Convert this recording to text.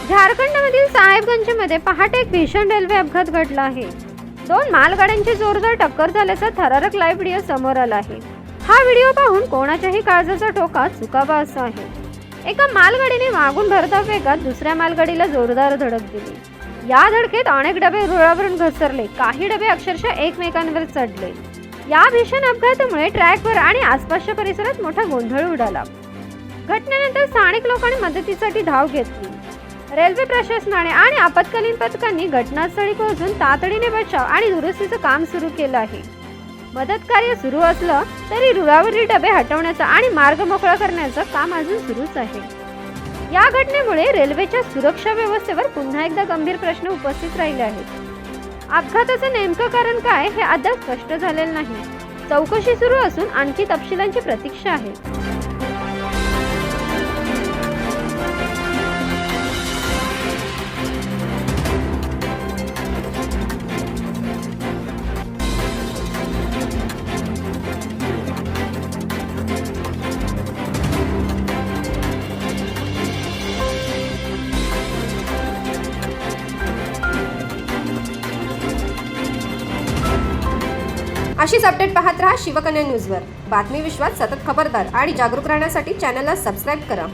झारखंडमधील साहेबगंजमध्ये पहाटे एक भीषण रेल्वे अपघात घडला आहे। दोन मालगाड्यांची जोरदार टक्कर झाल्याचा थरारक लाईव्ह व्हिडिओ समोर आला आहे। हा व्हिडिओ पाहून कोणाच्याही काळजाचा ठोका चुकावा असा आहे। एका मालगाडीने मागून भरधाव वेगात दुसऱ्या मालगाडीला जोरदार धडक दिली। या धडकेत अनेक डबे रुळावरून घसरले, काही डबे अक्षरशः एकमेकांवर चढले। या भीषण अपघातामुळे ट्रॅकवर आणि आसपासच्या परिसरात मोठा गोंधळ उडाला। घटनेनंतर स्थानिक लोकांनी मदतीसाठी धाव घेतली। रेल्वे प्रशासनाने आणि आपत्कालीन पथकांनी घटनास्थळी पोहोचून तातडीने बचाव आणि दुरुस्तीचं काम सुरू केलं आहे। मदत कार्य सुरू असलं तरी रुळावरील डबे हटवण्याचं आणि मार्ग मोकळा करण्याचं काम अजून सुरूच आहे। या घटनेमुळे रेल्वेच्या सुरक्षा व्यवस्थेवर पुन्हा एकदा गंभीर प्रश्न उपस्थित राहिले आहेत। अपघाताचं नेमकं कारण काय हे अद्याप स्पष्ट झालेलं नाही। चौकशी सुरू असून आणखी तपशिलांची प्रतीक्षा आहे। अशीच अपडेट पाहत रहा शिवकन्या न्यूजवर। बातमी विश्वात सतत खबरदार आणि जागरूक राहण्यासाठी चॅनलला सबस्क्राईब करा।